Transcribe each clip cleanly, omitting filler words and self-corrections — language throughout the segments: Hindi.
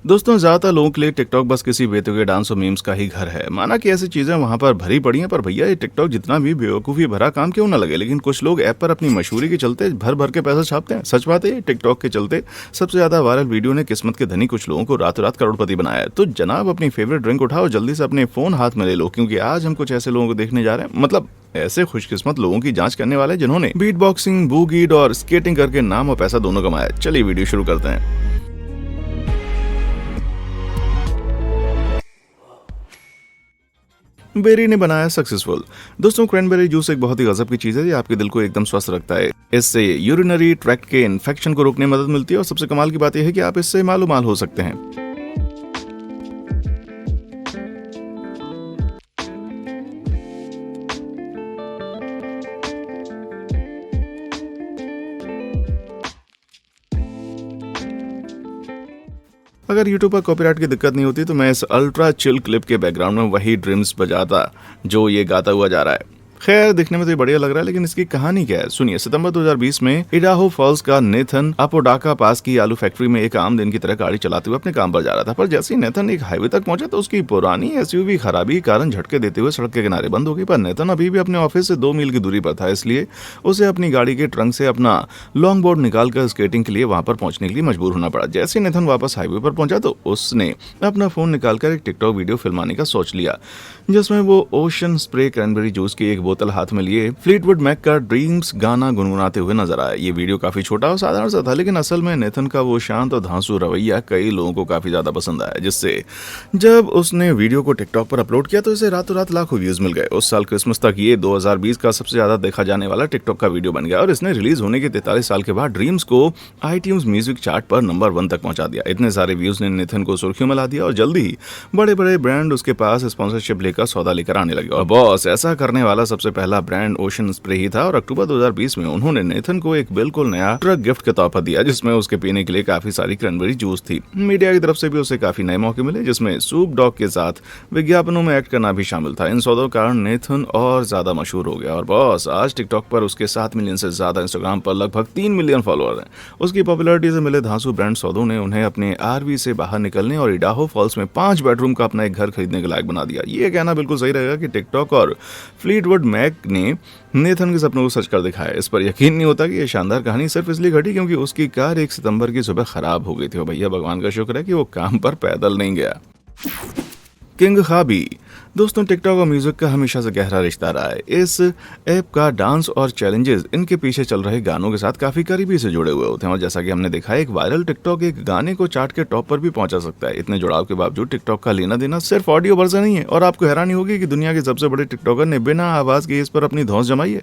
दोस्तों, ज्यादातर लोगों के लिए टिकटॉक बस किसी बेतुके डांस और मीम्स का ही घर है। माना कि ऐसी चीजें वहां पर भरी पड़ी हैं, पर भैया ये टिकटॉक जितना भी बेवकूफी भरा काम क्यों ना लगे, लेकिन कुछ लोग ऐप पर अपनी मशहूरी के चलते भर भर के पैसा छापते हैं। सच बात है, ये टिकटॉक के चलते सबसे ज्यादा वायरल वीडियो ने किस्मत के धनी कुछ लोगों को रातों रात करोड़पति बनाया है। तो जनाब, अपनी फेवरेट ड्रिंक उठाओ, जल्दी से अपने फोन हाथ में ले लो, क्योंकि आज हम कुछ ऐसे लोगों को देखने जा रहे हैं, मतलब ऐसे खुशकिस्मत लोगों की जांच करने वाले जिन्होंने बीट बॉक्सिंग, बूगीड और स्केटिंग करके नाम और पैसा दोनों कमाया। चलिए वीडियो शुरू करते हैं। बेरी ने बनाया सक्सेसफुल। दोस्तों, क्रैनबेरी जूस एक बहुत ही गजब की चीज है। ये आपके दिल को एकदम स्वस्थ रखता है। इससे यूरिनरी ट्रैक्ट के इन्फेक्शन को रोकने में मदद मिलती है, और सबसे कमाल की बात यह है कि आप इससे मालूम माल हो सकते हैं। अगर यूट्यूब पर कॉपीराइट की दिक्कत नहीं होती तो मैं इस अल्ट्रा चिल क्लिप के बैकग्राउंड में वही ड्रीम्स बजाता जो ये गाता हुआ जा रहा है। खैर, दिखने में तो ये बढ़िया लग रहा है, लेकिन इसकी कहानी क्या है, सुनिए। सितंबर 2020 में इडाहो फॉल्स का नेथन अपोडाका पास की आलू फैक्ट्री में एक आम दिन की तरह गाड़ी चलाते हुए अपने काम पर जा रहा था। पर जैसे ही नेथन एक हाईवे तक पहुंचा तो उसकी पुरानी एसयूवी खराबी के कारण झटके देते हुए सड़क के किनारे बंद हो गई। पर नेथन अभी भी अपने ऑफिस से 2 मील की दूरी पर था, इसलिए उसे अपनी गाड़ी के ट्रंक से अपना लॉन्ग बोर्ड निकालकर स्केटिंग के लिए वहां पर पहुंचने के लिए मजबूर होना पड़ा। जैसे नेथन वापस हाईवे पर पहुंचा तो उसने अपना फोन निकालकर एक टिकटॉक वीडियो फिल्माने का सोच लिया, जिसमें वो ओशन स्प्रे क्रैनबेरी जूस की एक बोतल हाथ में लिए फ्लीटवुड मैक का ड्रीम्स गाना गुनगुनाते हुए नजर आया। ये वीडियो काफी छोटा और साधारण सा था, लेकिन असल में नेथन का वो शांत और धांसू रवैया कई लोगों को काफी ज्यादा पसंद आया, जिससे जब उसने वीडियो को टिकटॉक पर अपलोड किया तो इसे रातों रात लाखों व्यूज मिल गए। उस साल क्रिसमस तक ये 2020 का सबसे ज्यादा देखा जाने वाला टिकटॉक का वीडियो बन गया, और इसने रिलीज होने के 43 साल के बाद ड्रीम्स को आईट्यून्स म्यूजिक चार्ट पर नंबर 1 तक पहुंचा दिया। इतने सारे व्यूज ने नेथन को सुर्खियों में ला दिया, और जल्दी ही बड़े बड़े ब्रांड उसके पास स्पॉन्सरशिप लेकर सौदा लेकर आने लगे। और बॉस, ऐसा करने वाला सबसे पहला ब्रांड ओशन स्प्रे ही था, और अक्टूबर 2020 में उन्होंने नेथन को एक बिल्कुल नया ट्रक गिफ्ट के तौर पर दिया, जिसमें उसके पीने के लिए काफी सारी क्रैनबेरी जूस थी। मीडिया की तरफ से भी उसे काफी नए मौके मिले, जिसमें सूप डॉग के साथ विज्ञापनों में एक्ट करना भी शामिल था। इन सौदों के कारण नेथन और ज्यादा मशहूर हो गया, और बॉस, आज टिकटॉक पर उसके 7 मिलियन से ज्यादा, इंस्टाग्राम पर लगभग 3 मिलियन फॉलोअर हैं। उसकी पॉपुलैरिटी से मिले धांसू ब्रांड सौदों ने उन्हें अपने आरवी से बाहर निकलने और इडाहो फॉल्स में 5 बेडरूम का अपना एक घर खरीदने के लायक बना दिया। ये कहना बिल्कुल सही रहेगा कि टिकटॉक और फ्लीटवुड मैक ने नेथन के सपनों को सच कर दिखाया। इस पर यकीन नहीं होता कि ये शानदार कहानी सिर्फ इसलिए घटी क्योंकि उसकी कार 1 सितंबर की सुबह खराब हो गई थी। भैया, भगवान का शुक्र है कि वो काम पर पैदल नहीं गया। किंग खाबी। दोस्तों, टिकटॉक और म्यूजिक का हमेशा से गहरा रिश्ता रहा है। इस ऐप का डांस और चैलेंजेस इनके पीछे चल रहे गानों के साथ काफी करीबी से जुड़े हुए होते हैं, और जैसा कि हमने देखा है, एक वायरल टिकटॉक एक गाने को चार्ट के टॉप पर भी पहुंचा सकता है। इतने जुड़ाव के बावजूद टिकटॉक का लेना देना सिर्फ ऑडियो वर्जन नहीं है, और आपको हैरानी होगी कि दुनिया के सबसे बड़े टिकटॉकर ने बिना आवाज के इस पर अपनी धौंस जमाई है।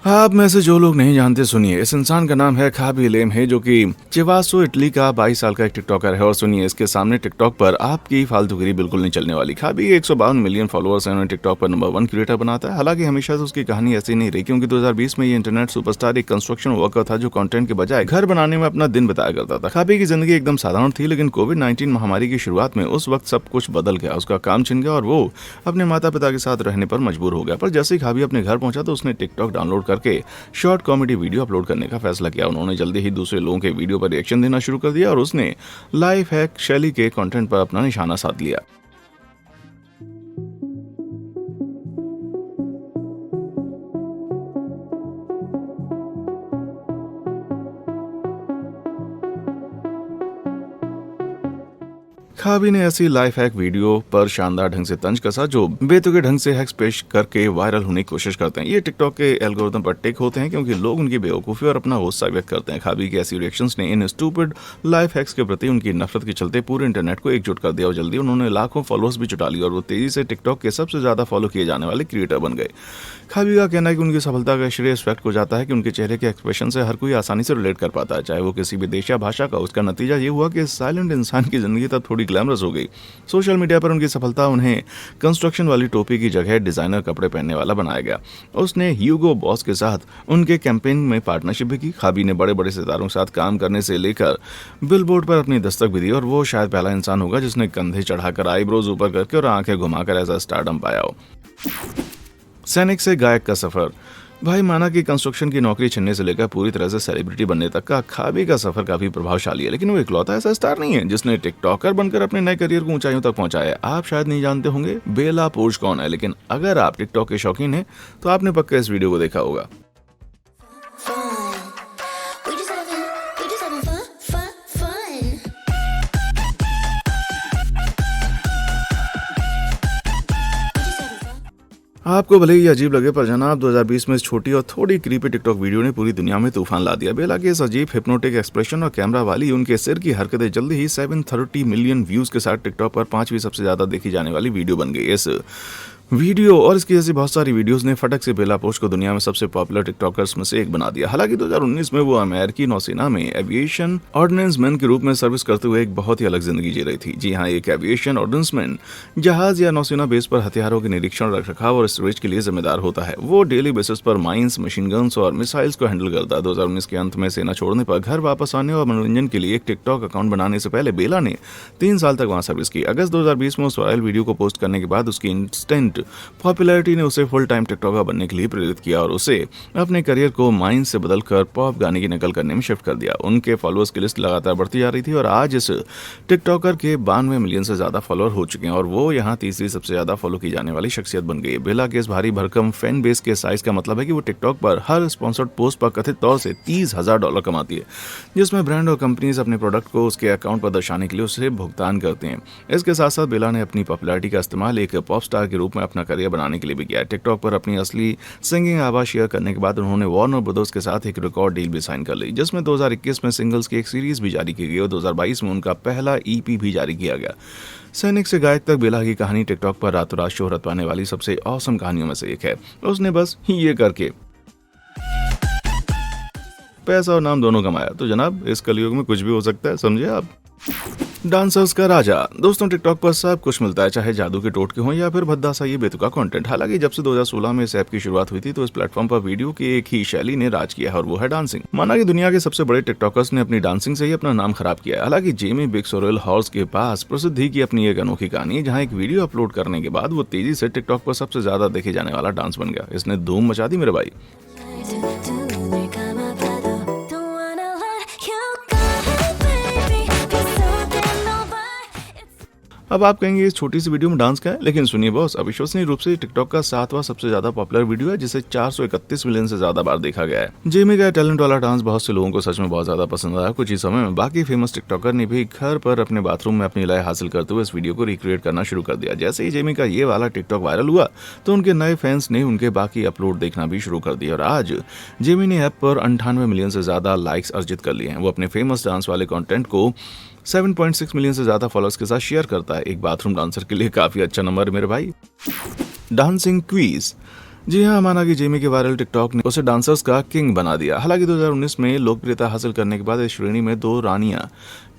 आप में से जो लोग नहीं जानते, सुनिए। इस इंसान का नाम है खाबी लेम है, जो कि चिवासो इटली का 22 साल का एक टिकटॉकर है। और सुनिए, इसके सामने टिकटॉक पर आपकी फालतूगिरी बिल्कुल नहीं चलने वाली। खाबी 152 मिलियन फॉलोअर्स हैं, उन्हें टिकटॉक पर नंबर 1 क्रिएटर बनाता है। हालांकि हमेशा से उसकी कहानी ऐसी नहीं रही, क्योंकि 2020 में ये इंटरनेट सुपरस्टार एक कंस्ट्रक्शन वर्कर था, जो कंटेंट के बजाय घर बनाने में अपना दिन बिताया करता था। खाबी की जिंदगी एकदम साधारण थी, लेकिन कोविड-19 महामारी की शुरुआत में उस वक्त सब कुछ बदल गया। उसका काम छिन गया और वो अपने माता पिता के साथ रहने पर मजबूर हो गया। पर जैसे ही खाबी अपने घर पहुंचा तो उसने टिकटॉक डाउनलोड करके शॉर्ट कॉमेडी वीडियो अपलोड करने का फैसला किया। उन्होंने जल्दी ही दूसरे लोगों के वीडियो पर रिएक्शन देना शुरू कर दिया, और उसने लाइफ हैक शैली के कंटेंट पर अपना निशाना साध लिया। खाबी ने ऐसी लाइफ हैक वीडियो पर शानदार ढंग से तंज कसा, जो बेतुके ढंग से हैक्स पेश करके वायरल होने की कोशिश करते हैं। ये टिकटॉक के एल्गोरिथम पर टिक होते हैं, क्योंकि लोग उनकी बेवकूफ़ी और अपना गुस्सा व्यक्त करते हैं। खाबी की ऐसी रिएक्शंस ने इन स्टूपिड लाइफ हैक्स के प्रति उनकी नफरत के चलते पूरे इंटरनेट को एकजुट कर दिया, और जल्दी उन्होंने लाखों फॉलोअर्स भी जुटा लिए, और वो तेजी से टिकटॉक के सबसे ज्यादा फॉलो किए जाने वाले क्रिएटर बन गए। खाबी का कहना है कि उनकी सफलता का श्रेय इस फैक्ट को जाता है कि उनके चेहरे के एक्सप्रेशन से हर कोई आसानी से रिलेट कर पाता है, चाहे वो किसी भी देश या भाषा का। उसका नतीजा ये हुआ कि साइलेंट इंसान की जिंदगी तब थोड़ी पूरी ग्लैमरस हो गई। सोशल मीडिया पर उनकी सफलता उन्हें कंस्ट्रक्शन वाली टोपी की जगह डिजाइनर कपड़े पहनने वाला बनाया गया। उसने ह्यूगो बॉस के साथ उनके कैंपेन में पार्टनरशिप भी की। खाबी ने बड़े बड़े सितारों के साथ काम करने से लेकर बिलबोर्ड पर अपनी दस्तक भी दी और वो शायद पहला इंसान होगा जिसने कंधे चढ़ाकर, आईब्रोज ऊपर करके और आंखें घुमाकर ऐसा स्टारडम पाया हो। सैनिक से गायक का सफर। भाई माना कि कंस्ट्रक्शन की नौकरी छीनने से लेकर पूरी तरह से सेलिब्रिटी बनने तक का खाबी का सफर काफी प्रभावशाली है, लेकिन वो इकलौता ऐसा स्टार नहीं है जिसने टिकटॉकर बनकर अपने नए करियर को ऊंचाइयों तक पहुंचाया है। आप शायद नहीं जानते होंगे बेला पोर्च कौन है, लेकिन अगर आप टिकटॉक के शौकीन हैं तो आपने पक्का इस वीडियो को देखा होगा। आपको भले ही अजीब लगे पर जनाब 2020 में इस छोटी और थोड़ी क्रीपी टिकटॉक वीडियो ने पूरी दुनिया में तूफान ला दिया। बेला के इस अजीब हिप्नोटिक एक्सप्रेशन और कैमरा वाली उनके सिर की हरकतें जल्दी ही 730 मिलियन व्यूज के साथ टिकटॉक पर 5वीं सबसे ज्यादा देखी जाने वाली वीडियो बन गई। इस वीडियो और इसकी जैसी बहुत सारी वीडियोस ने फटक से बेला पोर्च को दुनिया में सबसे पॉपुलर टिकटॉकर्स में से एक बना दिया। हालांकि 2019 में वो अमेरिकी नौसेना में एविएशन ऑर्डिनेंस मैन के रूप में सर्विस करते हुए एक बहुत ही अलग जिंदगी जी रही थी। जी हाँ, एक एविएशन ऑर्डिनेंस मैन जहाज या नौसेना बेस पर हथियारों के निरीक्षण, रखरखाव और स्टोरेज के लिए जिम्मेदार होता है। वो डेली बेसिस पर माइंस, मशीन गन्स और मिसाइल्स को हैंडल करता है। 2019 के अंत में सेना छोड़ने पर घर वापस आने और मनोरंजन के लिए एक टिकटॉक अकाउंट बनाने से पहले बेला ने 3 साल तक वहां सर्विस की। अगस्त 2020 में उस वायरल वीडियो को पोस्ट करने के बाद उसकी इंस्टेंट पॉपुलैरिटी ने उसे फुल टाइम टिकटॉकर बनने के लिए प्रेरित किया और उसे अपने करियर को माइंस से बदलकर पॉप गाने की नकल करने में शिफ्ट कर दिया। उनके फॉलोअर्स की लिस्ट लगातार बढ़ती जा रही थी और आज इस टिकटॉकर के 92 मिलियन से ज्यादा फॉलोअर हो चुके हैं और वो यहाँ तीसरी सबसे ज्यादा फॉलो की जाने वाली शख्सियत बन गई है। बेला के इस भारी भरकम फैन बेस के साइज का मतलब है कि वो टिकटॉक पर हर स्पॉन्सर्ड पोस्ट पर कथित तौर से $30,000 कमाती है, जिसमें ब्रांड और कंपनीज अपने प्रोडक्ट को उसके अकाउंट पर दर्शाने के लिए उसे भुगतान करते हैं। इसके साथ साथ बेला ने अपनी पॉपुलैरिटी का इस्तेमाल एक पॉप स्टार के रूप में अपना करियर बनाने के लिए भी किया है। टिकटॉक पर अपनी असली सिंगिंग आवाज शेयर करने के बाद उन्होंने वार्नर ब्रदर्स के साथ एक रिकॉर्ड डील भी साइन कर ली, जिसमें 2021 में सिंगल्स की एक सीरीज भी जारी की गई और 2022 में उनका पहला EP भी जारी किया गया। सैनिक से गायक तक बेला की कहानी टिकटॉक पर रातों रात शोहरत पाने वाली सबसे औसम कहानियों में से एक है। उसने बस ये करके पैसा और नाम दोनों कमाया। तो जनाब इस कलयुग में कुछ भी हो सकता है, समझे आप। डांसर्स का राजा। दोस्तों टिकटॉक पर सब कुछ मिलता है, चाहे जादू के टोटके हों या फिर भद्दा सा ये बेतुका कंटेंट। हालांकि जब से 2016 में इस ऐप की शुरुआत हुई थी तो इस प्लेटफॉर्म पर वीडियो की एक ही शैली ने राज किया है और वो है डांसिंग। माना कि दुनिया के सबसे बड़े टिकटॉकर्स ने अपनी डांसिंग से ही अपना नाम खराब किया है। हालांकि जेमी बिग सोरेल हॉर्स के पास प्रसिद्धि की अपनी एक अनोखी कहानी, जहाँ एक वीडियो अपलोड करने के बाद वो तेजी से टिकटॉक पर सबसे ज्यादा देखे जाने वाला डांस बन गया। इसने धूम मचा दी मेरे भाई। अब आप कहेंगे इस छोटी सी वीडियो में डांस का है, लेकिन सुनिए बॉस, अविश्वसनीय रूप से टिकटॉक का 7वां सबसे ज्यादा पॉपुलर वीडियो है जिसे 431 मिलियन से ज्यादा बार देखा गया है। जेमी का टैलेंट वाला डांस बहुत से लोगों को सच में बहुत ज्यादा पसंद आया। कुछ ही समय में बाकी फेमस टिकटॉकर ने भी घर पर अपने बाथरूम में अपनी लय हासिल करते हुए इस वीडियो को रिक्रिएट करना शुरू कर दिया। जैसे ही जेमी का ये वाला टिकटॉक वायरल हुआ तो उनके नए फैंस ने उनके बाकी अपलोड देखना भी शुरू कर दिया और आज जेमी ने ऐप पर 98 मिलियन से ज्यादा लाइक्स अर्जित कर लिए हैं। वो अपने फेमस डांस वाले कंटेंट को 7.6 मिलियन से ज्यादा फॉलोअर्स के साथ शेयर करता है। एक बाथरूम डांसर के लिए काफी अच्छा नंबर मेरे भाई। Dancing quiz. जी हाँ, माना कि जेमी के वायरल टिकटॉक ने उसे डांसर्स का किंग बना दिया। हालांकि 2019 में लोकप्रियता हासिल करने के बाद इस श्रेणी में 2 रानियां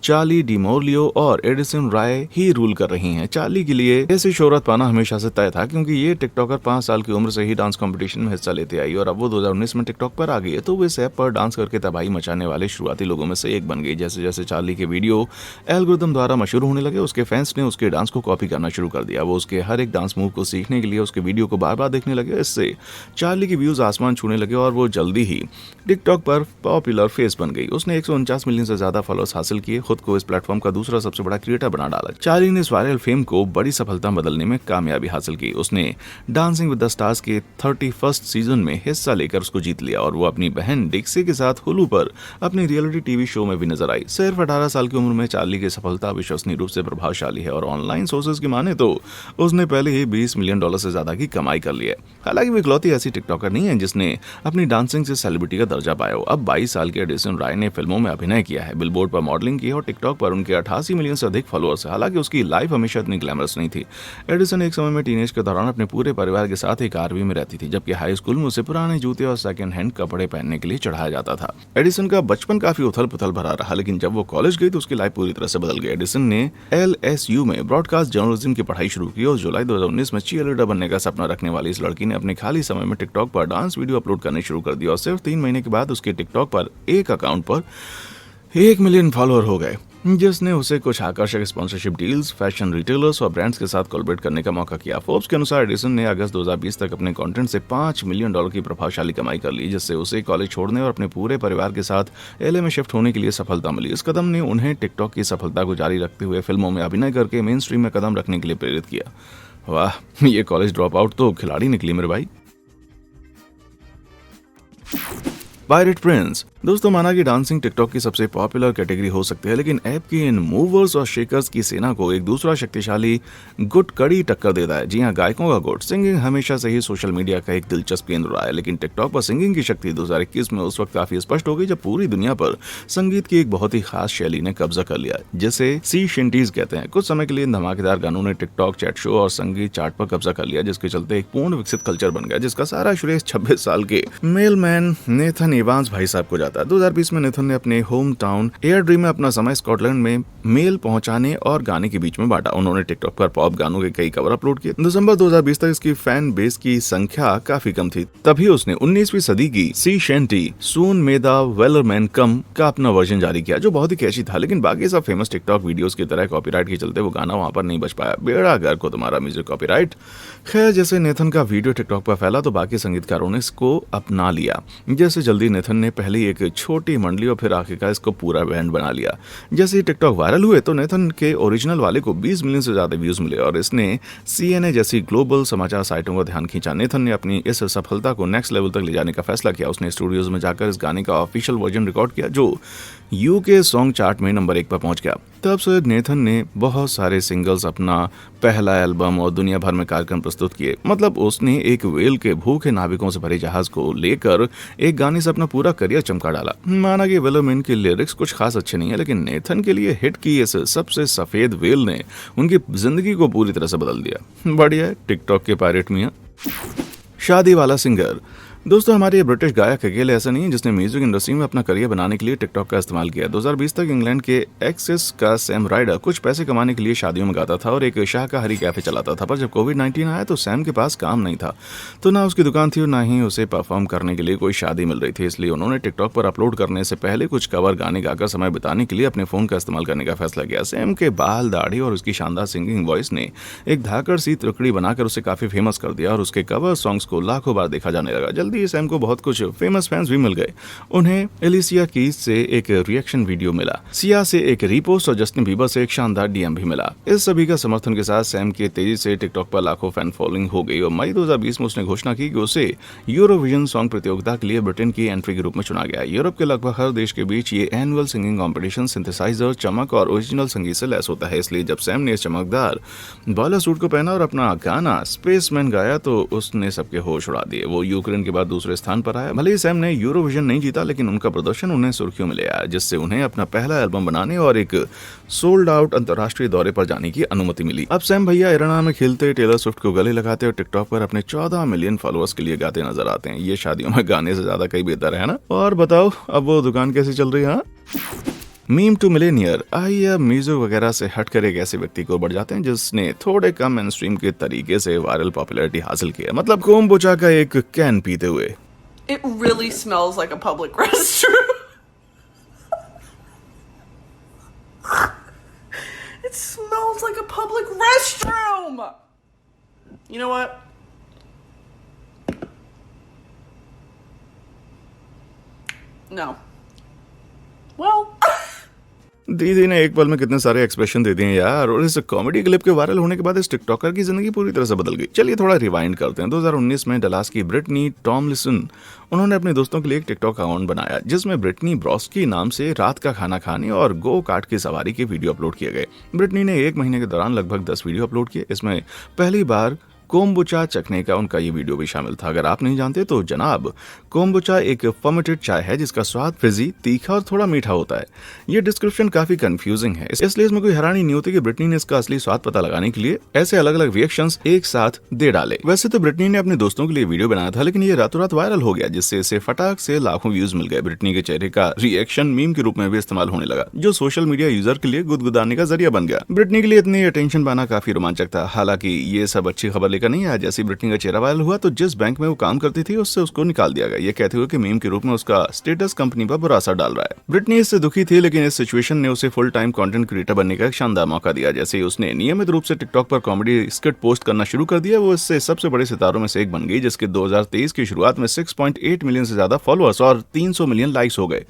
चार्ली डिमोर्लियो और एडिसन राय ही रूल कर रही हैं। चार्ली के लिए ऐसी शोहरत पाना हमेशा से तय था क्योंकि ये टिकटॉकर 5 साल की उम्र से ही डांस कंपटीशन में हिस्सा लेते आई और अब वो 2019 में टिकटॉक पर आ गई है, तो वो इस ऐप पर डांस करके तबाही मचाने वाले शुरुआती लोगों में से एक बन गई। जैसे जैसे चार्ली के वीडियो एल्गोरिथम द्वारा मशहूर होने लगे, उसके फैंस ने उसके डांस को कॉपी करना शुरू कर दिया। वो उसके हर एक डांस मूव को सीखने के लिए उसके वीडियो को बार बार देखने लगे। इससे चार्ली के व्यूज आसमान छूने लगे और वो जल्दी ही टिकटॉक पर पॉपुलर फेस बन गई। उसने 149 मिलियन से ज्यादा फॉलोअर्स हासिल किए, खुद को इस प्लेटफॉर्म का दूसरा सबसे बड़ा क्रिएटर बना डाला। चार्ली ने इस वायरल फेम को बड़ी सफलता बदलने में कामयाबी हासिल की। उसने डांसिंग विद द स्टार्स के 31st सीजन में हिस्सा लेकर उसको जीत लिया और वो अपनी बहन डिक्सी के साथ हुलू पर अपनी रियलिटी टीवी शो में भी नजर आई। सिर्फ 18 साल की उम्र में चार्ली की सफलता विश्वसनीय रूप से प्रभावशाली है और ऑनलाइन सोर्सेज की माने तो उसने पहले ही $20 मिलियन से ज्यादा की कमाई कर ली है। हालांकि वो इकलौती ऐसी टिकटॉकर नहीं है जिसने अपनी डांसिंग से सेलिब्रिटी का दर्जा पाया हो। अब 22 साल के एडिसन राय ने फिल्मों में अभिनय किया है, बिलबोर्ड पर मॉडलिंग की और टिकटॉक पर उनके 88 मिलियन से अधिक फॉलोअर्स हैं। हालांकि उसकी लाइफ हमेशा इतनी ग्लैमरस नहीं थी। एडिसन एक समय में टीनेज के दौरान अपने पूरे परिवार के साथ एक आरवी में रहती थी, जबकि हाई स्कूल में उसे पुराने जूते और सेकंड हैंड कपड़े पहनने के लिए चढ़ाया जाता था। एडिसन का बचपन काफी उथल पुथल भरा रहा, लेकिन जब वो कॉलेज गई तो उसकी लाइफ पूरी तरह से बदल गई। एडिसन ने LSU में ब्रॉडकास्ट जर्नलिज्म की पढ़ाई शुरू की और जुलाई 2019 में चीयरलीडर बनने का सपना रखने वाली इस लड़की ने अपने खाली समय में टिकटॉक पर डांस वीडियो अपलोड करने शुरू कर दिया और सिर्फ 3 महीने के बाद उसके टिकटॉक पर एक अकाउंट पर 1 मिलियन फॉलोअर हो गए, जिसने उसे कुछ आकर्षक स्पॉन्सरशिप डील्स, फैशन रिटेलर्स और ब्रांड्स के साथ कोलैबोरेट करने का मौका किया। फोर्ब्स के अनुसार एडिसन ने अगस्त 2020 तक अपने कंटेंट से $5 मिलियन की प्रभावशाली कमाई कर ली, जिससे उसे कॉलेज छोड़ने और अपने पूरे परिवार के साथ LA में शिफ्ट होने के लिए सफलता मिली। इस कदम ने उन्हें टिकटॉक की सफलता को जारी रखते हुए फिल्मों में अभिनय करके मेन स्ट्रीम में कदम रखने के लिए प्रेरित किया। वाह, ये कॉलेज ड्रॉप आउट तो खिलाड़ी निकली मेरे भाई। Pirate Prince. दोस्तों, माना कि डांसिंग टिकटॉक की सबसे पॉपुलर कैटेगरी हो सकती है, लेकिन ऐप की इन मूवर्स और शेकर्स की सेना को एक दूसरा शक्तिशाली गुट कड़ी टक्कर देता है। जी हाँ, गायकों का गुट। सिंगिंग हमेशा से ही सोशल मीडिया का एक दिलचस्प केंद्र रहा है, लेकिन टिकटॉक पर सिंगिंग की शक्ति 2021 में उस वक्त काफी स्पष्ट हो गई जब पूरी दुनिया पर संगीत की एक बहुत ही खास शैली ने कब्जा कर लिया, जिसे सी शिंटीज कहते हैं। कुछ समय के लिए इन धमाकेदार गानों ने टिकटॉक, चैट शो और संगीत चार्ट पर कब्जा कर लिया, जिसके चलते एक पूर्ण विकसित कल्चर बन गया, जिसका सारा श्रेय 26 साल के मेलमैन नेथन इवांस भाई साहब को जाता है। 2020 में नेथन ने अपने होम टाउन एयरड्रीम में अपना समय स्कॉटलैंड में मेल पहुंचाने और गाने के बीच में बांटा। उन्होंने टिकटॉक पर पॉप गानों के कई कवर अपलोड किए। दिसंबर 2020 तक इसकी फैन बेस की संख्या काफी कम थी। तभी उसने 19वीं सदी की सी शेंटी सून मे द वेलरमैन कम का अपना वर्जन जारी किया, जो बहुत ही कैची था, लेकिन बाकी सब फेमस टिकटॉक वीडियोस की तरह कॉपीराइट के चलते वो गाना वहां पर नहीं बच पाया। बेड़ा गर्क को तुम्हारा म्यूजिक कॉपीराइट। खैर, जैसे नेथन का वीडियो टिकटॉक पर फैला तो बाकी संगीतकारों ने इसको अपना लिया। जैसे जल्दी नेथन ने पहले एक छोटी मंडली और फिर आखिरकार इसको पूरा बैंड बना लिया। जैसे ही टिकटॉक वायरल हुए तो नेथन के ओरिजिनल वाले को 20 मिलियन से ज्यादा व्यूज मिले और इसने CNN जैसी ग्लोबल समाचार साइटों का ध्यान खींचा। नेथन ने अपनी इस सफलता को नेक्स्ट लेवल तक ले जाने का फैसला किया। उसने स्टूडियोज में जाकर इस गाने का ऑफिशियल वर्जन रिकॉर्ड किया, जो UK सॉन्ग चार्ट में नंबर 1 पर पहुंच गया। तब से नेथन ने बहुत सारे सिंगल्स, अपना पहला एल्बम और दुनिया भर में कार्यक्रम प्रस्तुत किए। मतलब उसने एक व्हेल के भूखे नाविकों से भरे जहाज को लेकर एक गाने से अपना पूरा करियर चमका डाला। माना कि वेलरमैन के लिरिक्स कुछ खास अच्छे नहीं है, लेकिन नेथन के लिए हिट की इस सबसे सफेद व्हेल ने उनकी जिंदगी को पूरी तरह से बदल दिया। बढ़िया है टिकटॉक के पायरेट मियां। शादी वाला सिंगर। दोस्तों, हमारे ये ब्रिटिश गायक अकेले ऐसा नहीं है जिसने म्यूजिक इंडस्ट्री में अपना करियर बनाने के लिए टिकटॉक का इस्तेमाल किया। 2020 तक इंग्लैंड के एक्सेस का सैम राइडर कुछ पैसे कमाने के लिए शादियों में गाता था और एक शाकाहारी कैफे चलाता था। पर जब कोविड-19 आया तो सैम के पास काम नहीं था, तो ना उसकी दुकान थी और ना ही उसे परफॉर्म करने के लिए कोई शादी मिल रही थी। इसलिए उन्होंने टिकटॉक पर अपलोड करने से पहले कुछ कवर गाने गाकर समय बिताने के लिए अपने फोन का इस्तेमाल करने का फैसला किया। सैम के बाल, दाढ़ी और उसकी शानदार सिंगिंग वॉइस ने एक धाकड़ सी त्रिकड़ी बनाकर उसे काफी फेमस कर दिया और उसके कवर सॉन्ग्स को लाखों बार देखा जाने लगा। जल्दी ही सैम को बहुत कुछ फेमस फैंस भी मिल गए। उन्हें एलिसिया कीज से एक रिएक्शन वीडियो मिला, सिया से एक रीपोस्ट और जस्टिन बीबर से एक शानदार DM भी मिला। इस सभी का समर्थन के साथ सैम के तेजी से टिकटॉक पर लाखों फैन फॉलोइंग हो गई और मई 2020 में उसने घोषणा की कि उसे यूरोविजन सॉन्ग प्रतियोगिता के लिए ब्रिटेन की एंट्री के रूप में चुना गया। यूरोप के लगभग हर देश के बीच ये एनुअल सिंगिंग कॉम्पिटिशन सिंथेसाइजर, चमक और ओरिजिनल संगीत से लैस होता है। इसलिए जब सैम ने इस चमकदार बॉयलर सूट को पहना और अपना गाना स्पेसमैन गाया तो उसने सबके होश उड़ा दिए। वो यूक्रेन के बाद दूसरे स्थान पर आया। भले ही सैम ने यूरोविजन नहीं जीता, लेकिन उनका प्रदर्शन उन्हें सुर्खियों में ले आया, जिससे उन्हें अपना पहला एल्बम बनाने और एक सोल्ड आउट अंतर्राष्ट्रीय दौरे पर जाने की अनुमति मिली। अब सैम भैया इराना में खेलते, टेलर स्विफ्ट को गले लगाते और टिकटॉक पर अपने 14 मिलियन फॉलोअर्स के लिए गाते नजर आते हैं। ये शादियों में गाने से ज्यादा कहीं बेहतर है ना। और बताओ, अब वो दुकान कैसी चल रही है? Meme to millionaire. आइए म्यूजिक वगैरह से हटकर एक ऐसे व्यक्ति को बढ़ जाते हैं जिसने थोड़े कम मेनस्ट्रीम के तरीके से वायरल पॉपुलैरिटी हासिल की है। मतलब कोम्बुचा का एक कैन पीते हुए। It really smells like a public restroom. It smells like a public restroom. You know what? No. Well. दीदी ने एक पल में कितने सारे एक्सप्रेशन दे दिए यार। और इस कॉमेडी क्लिप के वायरल होने के बाद इस टिकटॉकर की जिंदगी पूरी तरह से बदल गई। चलिए थोड़ा रिवाइंड करते हैं। 2019 में डलास की ब्रिटनी टॉमलिसन, उन्होंने अपने दोस्तों के लिए एक टिकटॉक अकाउंट बनाया जिसमें ब्रिटनी ब्रॉस्की नाम से रात का खाना खाने और गो कार्ट की सवारी के वीडियो अपलोड किए गए। ब्रिटनी ने 1 महीने के दौरान लगभग 10 वीडियो अपलोड किए। इसमें पहली बार कोम्बुचा चखने का उनका ये वीडियो भी शामिल था। अगर आप नहीं जानते तो जनाब, कोम्बुचा एक फर्मेंटेड चाय है जिसका स्वाद फिजी, तीखा और थोड़ा मीठा होता है। ये डिस्क्रिप्शन काफी कंफ्यूजिंग है, इसलिए इसमें कोई हैरानी नहीं होती कि ब्रिटनी ने इसका असली स्वाद पता लगाने के लिए ऐसे अलग अलग रिएक्शंस एक साथ दे डाले। वैसे तो ब्रिटनी ने अपने दोस्तों के लिए वीडियो बनाया था, लेकिन ये रातों रात वायरल हो गया, जिससे इसे फटाक से लाखों व्यूज मिल गए। ब्रिटनी के चेहरे का रिएक्शन मीम के रूप में भी इस्तेमाल होने लगा, जो सोशल मीडिया यूजर के लिए गुदगुदाने का जरिया बन गया। ब्रिटनी के लिए इतनी अटेंशन पाना काफी रोमांचक था। हालांकि ये सब अच्छी खबर लेकर नहीं आया। जैसे ब्रिटनी का चेहरा वायरल हुआ तो जिस बैंक में वो काम करती थी उससे उसको निकाल दिया गया, ये कहते हुए कि मीम के रूप में उसका स्टेटस कंपनी पर बुरा असर डाल रहा है। ब्रिटनी इससे दुखी थी, लेकिन इस सिचुएशन ने उसे फुल टाइम कंटेंट क्रिएटर बनने का एक शानदार मौका दिया। जैसे ही उसने नियमित रूप से टिकटॉक पर कॉमेडी स्किट पोस्ट करना शुरू कर दिया, वो इससे सबसे बड़े सितारों में से एक बन गई, जिसके 2023 की शुरुआत में 6.8 मिलियन से ज्यादा फॉलोअर्स और 300 मिलियन लाइक्स हो गए।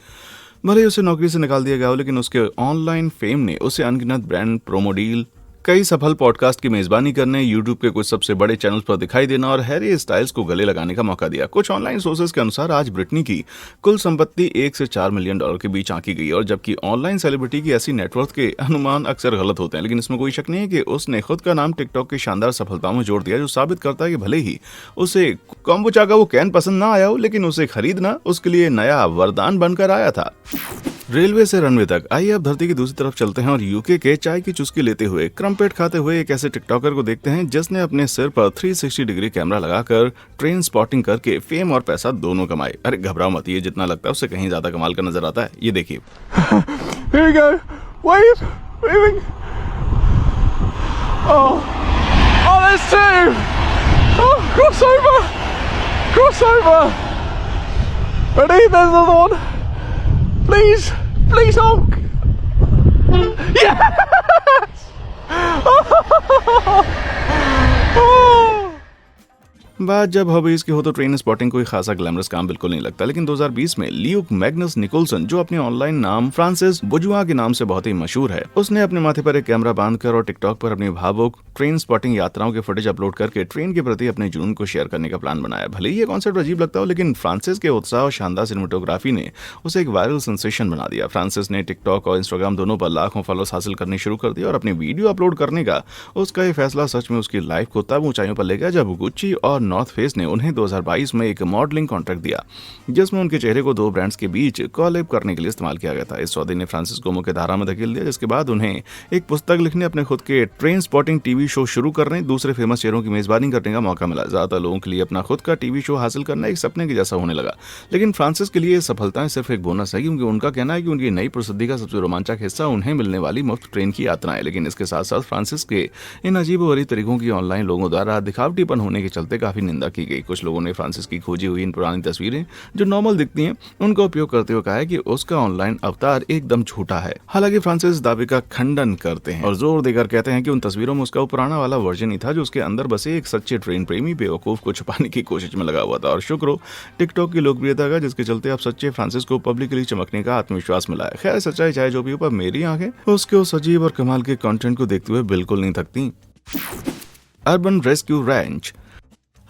भले ही उसे नौकरी से निकाल दिया गया हो, लेकिन उसके ऑनलाइन फेम ने उसे अनगिनत ब्रांड प्रोमो डील, कई सफल पॉडकास्ट की मेजबानी करने, यूट्यूब के कुछ सबसे बड़े चैनल्स पर दिखाई देना और हैरी स्टाइल्स को गले लगाने का मौका दिया। कुछ ऑनलाइन सोर्सेज के अनुसार आज ब्रिटनी की कुल संपत्ति 1 से 4 मिलियन डॉलर के बीच आंकी गई, और जबकि ऑनलाइन सेलिब्रिटी की ऐसी नेटवर्थ के अनुमान अक्सर गलत होते हैं, लेकिन इसमें कोई शक नहीं है कि उसने खुद का नाम टिकटॉक की शानदार सफलताओं में जोड़ दिया, जो साबित करता है कि भले ही उसे कोम्बुचा का वो कैन पसंद ना आया हो, लेकिन उसे खरीदना उसके लिए नया वरदान बनकर आया था। रेलवे से रनवे तक, आइए अब धरती की दूसरी तरफ चलते हैं और यूके के चाय की चुस्की लेते हुए, क्रम्पेट खाते हुए एक ऐसे टिकटॉकर को देखते हैं जिसने अपने सिर पर 360 डिग्री कैमरा लगाकर ट्रेन स्पॉटिंग करके फेम और पैसा दोनों कमाए। अरे घबराओ मत, ये जितना लगता है उससे कहीं ज्यादा कमाल का नजर आता है। ये देखिए। Here you go. Wave. Waving. Oh. Oh, there's two. Oh, crossover. Crossover. Ready? There's another one. Please. Please honk. Yes. Oh. बात जब हॉबीज की हो तो ट्रेन स्पॉटिंग कोई खासा ग्लैमरस काम बिल्कुल नहीं लगता, लेकिन 2020 में ल्यूक मैग्नस निकोलसन, जो अपने ऑनलाइन नाम फ्रांसिस बुजुआ के नाम से बहुत ही मशहूर है, उसने अपने माथे पर एक कैमरा बांधकर और टिकटॉक पर अपनी भावुक ट्रेन स्पॉटिंग यात्राओं के फुटेज अपलोड करके ट्रेन के प्रति अपने जुनून को शेयर करने का प्लान बनाया। भले ही ये कॉन्सेप्ट अजीब लगता हो, लेकिन फ्रांसिस के उत्साह और शानदार सिनेमेटोग्राफी ने उसे एक वायरल सेंसेशन बना दिया। फ्रांसिस ने टिकटॉक और इंस्टाग्राम दोनों पर लाखों फॉलोअर्स हासिल करने शुरू कर दिया, और अपनी वीडियो अपलोड करने का उसका ये फैसला सच में उसकी लाइफ को तब ऊंचाइयों पर ले गया जब गुच्ची और नॉर्थ फेस ने उन्हें 2022 में एक मॉडलिंग कॉन्ट्रैक्ट दिया, जिसमें उनके चेहरे को दो ब्रांड्स के बीच कोलैब करने के लिए इस्तेमाल किया गया था। इस सौदे ने फ्रांसिस को मुख्य धारा में धकेल दिया, जिसके बाद उन्हें एक पुस्तक लिखने, अपने खुद के ट्रेन स्पॉटिंग टीवी शो शुरू करने, दूसरे फेमस चेहरों की मेजबानी करने का मौका मिला। ज्यादातर लोगों के लिए अपना खुद का टीवी शो हासिल करना एक सपने के जैसा होने लगा, लेकिन फ्रांसिस के लिए सफलताएं सिर्फ एक बोनस है, क्योंकि उनका कहना है कि उनकी नई प्रसिद्धि का सबसे रोमांचक हिस्सा उन्हें मिलने वाली मुफ्त ट्रेन की यात्राएं। लेकिन इसके साथ साथ फ्रांसिस के इन अजीबोगरीब तरीकों की ऑनलाइन लोगों द्वारा दिखावटीपन होने के चलते काफी निंदा की गई। कुछ लोगों ने फ्रांसिस की खोजी हुई इन पुरानी तस्वीरें जो नॉर्मल दिखती हैं, उनका उपयोग करते हुए कहा है कि उसका ऑनलाइन अवतार एकदम झूठा है। हालांकि फ्रांसिस दावे का खंडन करते हैं और जोर देकर कहते हैं कि उन तस्वीरों में उसका पुराना वाला वर्जन ही था, जो उसके अंदर बसे एक सच्चे ट्रेन प्रेमी बेवकूफ को छुपाने की कोशिश में लगा हुआ था। और शुक्र हो टिकटॉक की लोकप्रियता का, जिसके चलते अब सच्चे फ्रांसिस को पब्लिकली चमकने का आत्मविश्वास मिला है। खैर, सच्चाई चाहे जो भी हो, पर मेरी आंखें उसके उस अजीब और कमाल के कंटेंट को देखते हुए बिल्कुल नहीं थकती। Urban rescue ranch.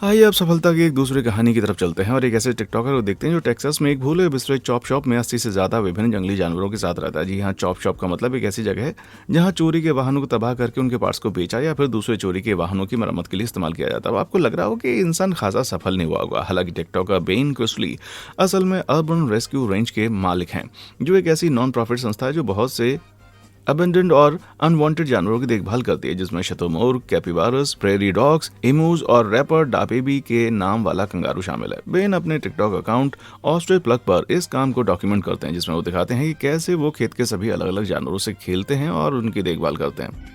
आइए अब सफलता की एक दूसरी कहानी की तरफ चलते हैं और एक ऐसे टिकटॉकर को देखते हैं जो टेक्सास में एक भूले बिसरे चॉप शॉप में 80 से ज्यादा विभिन्न जंगली जानवरों के साथ रहता है। जी हाँ, चॉप शॉप का मतलब एक ऐसी जगह है जहाँ चोरी के वाहनों को तबाह करके उनके पार्ट्स को बेचा या फिर दूसरे चोरी के वाहनों की मरम्मत के लिए इस्तेमाल किया जाता है। अब आपको लग रहा हो कि इंसान खासा सफल नहीं हुआ होगा। हालांकि टिकटॉकर बेन क्रिस्टली असल में अर्बन रेस्क्यू रेंज के मालिक हैं, जो एक ऐसी नॉन प्रॉफिट संस्था है जो बहुत से अबेंडेंड और अनवांटेड जानवरों की देखभाल करती है, जिसमें शतुरमुर्ग, कैपिबारस, प्रेरी डॉग्स, एमूज और रैपर डापेबी के नाम वाला कंगारू शामिल है। बेन अपने टिकटॉक अकाउंट ऑस्ट्रे प्लग पर इस काम को डॉक्यूमेंट करते हैं, जिसमें वो दिखाते हैं कि कैसे वो खेत के सभी अलग अलग जानवरों से खेलते हैं और उनकी देखभाल करते हैं।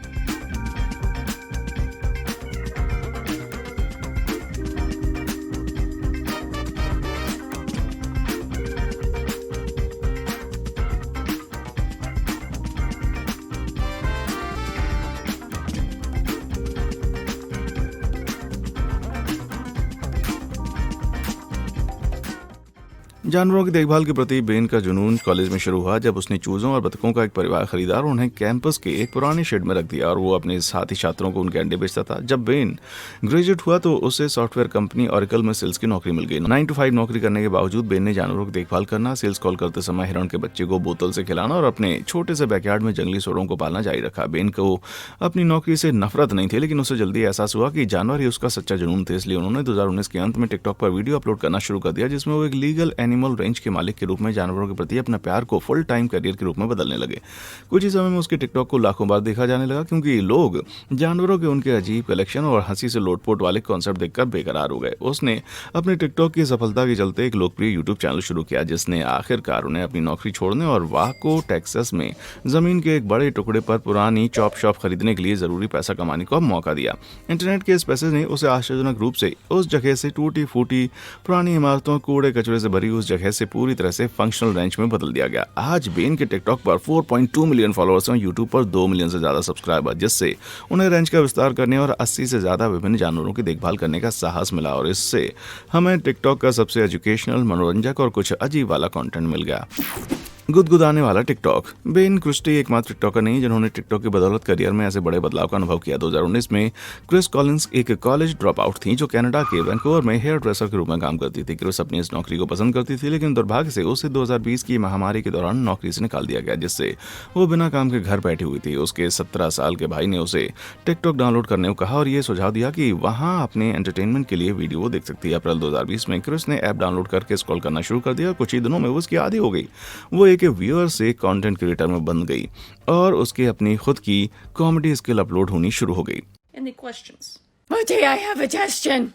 जानवरों की देखभाल के प्रति बेन का जुनून कॉलेज में शुरू हुआ जब उसने चूजों और बतखों का एक परिवार खरीदा और उन्हें कैंपस के एक पुराने शेड में रख दिया और वो अपने साथी छात्रों को उनके अंडे बेचता था। जब बेन ग्रेजुएट हुआ तो उसे सॉफ्टवेयर कंपनी ऑरेकल में सेल्स की नौकरी मिल गई। 9 to 5 नौकरी करने के बावजूद बेन ने जानवरों की देखभाल करना, सेल्स कॉल करते समय हिरण के बच्चे को बोतल से खिलाना और अपने छोटे से बैकयार्ड में जंगली सूअरों को पालना जारी रखा। बेन को अपनी नौकरी से नफरत नहीं थी, लेकिन उसे जल्दी एहसास हुआ कि जानवर ही उसका सच्चा जुनून थे। इसलिए उन्होंने 2019 के अंत में टिकटॉक पर वीडियो अपलोड करना शुरू कर दिया जिसमें वो एक लीगल एनिमल रेंज के मालिक के रूप में जानवरों के प्रति अपना प्यार को फुल टाइम करियर के रूप में बदलने लगे। कुछ ही समय में उसके टिकटॉक को लाखों बार देखा जाने लगा क्योंकि लोग जानवरों के उनके अजीब कलेक्शन और हंसी से लोटपोट वाले कॉन्सेप्ट देखकर बेकरार हो गए। उसने अपने टिकटॉक की सफलता के चलते एक लोकप्रिय यूट्यूब चैनल शुरू किया जिसने आखिरकार उन्हें अपनी नौकरी छोड़ने और वाको टेक्सास में जमीन के एक बड़े टुकड़े पर पुरानी चॉप शॉप खरीदने के लिए जरूरी पैसा कमाने का मौका दिया। इंटरनेट के इस पैसे ने उसे आश्चर्यजनक रूप से उस जगह से टूटी फूटी पुरानी इमारतों, कूड़े कचरे से भरी उस जगह से पूरी तरह से फंक्शनल रेंज में बदल दिया गया। आज बेन के टिकटॉक पर 4.2 मिलियन फॉलोअर्स हैं, यूट्यूब पर 2 मिलियन से ज्यादा सब्सक्राइबर, जिससे उन्हें रेंज का विस्तार करने और 80 से ज्यादा विभिन्न जानवरों की देखभाल करने का साहस मिला और इससे हमें टिकटॉक का सबसे एजुकेशनल, मनोरंजक और कुछ अजीब वाला कंटेंट मिल गया। गुदगुदाने वाला टिकटॉक। बेन क्रिस्टी एकमात्र टिकटॉकर नहीं जिन्होंने टिकटॉक की बदौलत करियर में ऐसे बड़े बदलाव का अनुभव किया। 2019 में क्रिस कॉलिंस एक कॉलेज ड्रॉप आउट थी जो कनाडा के वैंकूवर में हेयर ड्रेसर के रूप में काम करती थी। क्रिस अपनी इस नौकरी को पसंद करती थी, लेकिन दुर्भाग्य से उसे 2020 की महामारी के दौरान नौकरी से निकाल दिया गया, जिससे वो बिना काम के घर बैठी हुई थी। उसके 17 साल के भाई ने उसे टिकटॉक डाउनलोड करने को कहा और ये सुझाव दिया कि वहाँ अपने एंटरटेनमेंट के लिए वीडियो देख सकती है। अप्रैल 2020 में क्रिस ने ऐप डाउनलोड करके स्क्रॉल करना शुरू कर दिया और कुछ ही दिनों में वो उसकी आदी हो गई। वो एक व्यूअर से कंटेंट क्रिएटर में बन गई और उसके अपनी खुद की कॉमेडी स्किल अपलोड होनी शुरू हो गई। Any questions? Woody, I have a question.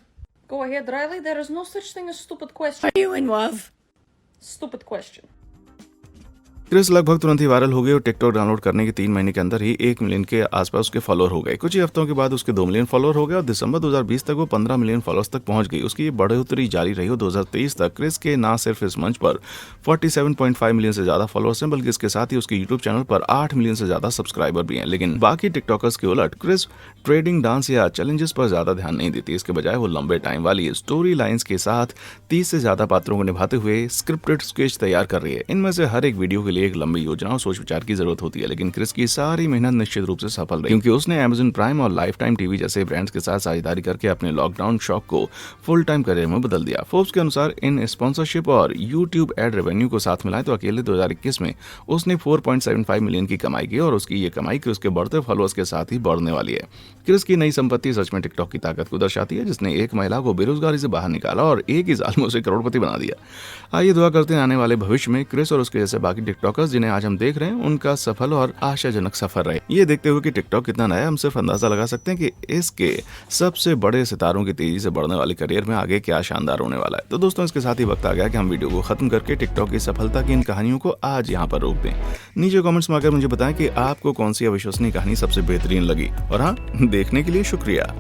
Go ahead, Riley. There is no such thing as stupid question. Are you in love? Stupid question. Chris लगभग तुरंत ही वायरल हो गई और टिकटॉक डाउनलोड करने के 3 महीने के अंदर ही 1 मिलियन के आसपास उसके फॉलोअर हो गए। कुछ ही हफ्तों के बाद उसके 2 मिलियन फॉलोअर हो गए और दिसंबर 2020 तक वो 15 मिलियन फॉलोअर्स तक पहुंच गई। उसकी बढ़ोतरी जारी रही और 2023 तक क्रिस के ना सिर्फ इस मंच पर 47.5 मिलियन से ज्यादा फॉलोअर्स हैं, बल्कि इसके साथ ही उसके यूट्यूब चैनल पर 8 मिलियन से ज्यादा सब्सक्राइबर भी हैं। लेकिन बाकी टिकटॉकर्स के उलट क्रिस ट्रेडिंग, डांस या चैलेंजेस पर ज्यादा ध्यान नहीं देती। इसके बजाय वो लंबे टाइम वाली स्टोरी लाइन्स के साथ 30 से ज्यादा पात्रों को निभाते हुए स्क्रिप्टेड स्केच तैयार कर रही है। इनमें से हर एक वीडियो के लिए एक लंबी योजना सोच विचार की जरूरत होती है, लेकिन क्रिस की सारी मेहनत निश्चित रूप से सफल रही क्योंकि उसने Amazon प्राइम और लाइफ टाइम टीवी जैसे ब्रांड्स के साथ साझेदारी करके अपने लॉकडाउन शौक को फुल टाइम करियर में बदल दिया। फोर्ब्स के अनुसार इन स्पॉन्सरशिप और यूट्यूब एड रेवेन्यू को साथ मिलाएं तो अकेले 2021 में उसने 4.75 मिलियन की कमाई की और उसकी ये कमाई क्रिस के बढ़ते फॉलोअर्स के साथ ही बढ़ने वाली है। क्रिस की नई संपत्ति सच में टिकटॉक की ताकत को दर्शाती है, जिसने एक महिला को बेरोजगारी से बाहर निकाला और एक ही साल में उसे करोड़पति बना दिया। आइए दुआ करते हैं आने वाले भविष्य में क्रिस और उसके जैसे बाकी टिकटॉकर्स जिन्हें आज हम देख रहे हैं उनका सफल और आशाजनक सफर रहे। ये देखते हुए कि टिकटॉक कितना नया, हम सिर्फ अंदाजा लगा सकते हैं कि इसके सबसे बड़े सितारों की तेजी से बढ़ने वाले करियर में आगे क्या शानदार होने वाला है। तो दोस्तों, इसके साथ ही वक्त आ गया कि हम वीडियो को खत्म करके टिकटॉक की सफलता की इन कहानियों को आज यहाँ पर रोक दें। नीचे कमेंट्स में आकर मुझे बताएं कि आपको कौन सी अविश्वसनीय कहानी सबसे बेहतरीन लगी और हाँ, देखने के लिए शुक्रिया।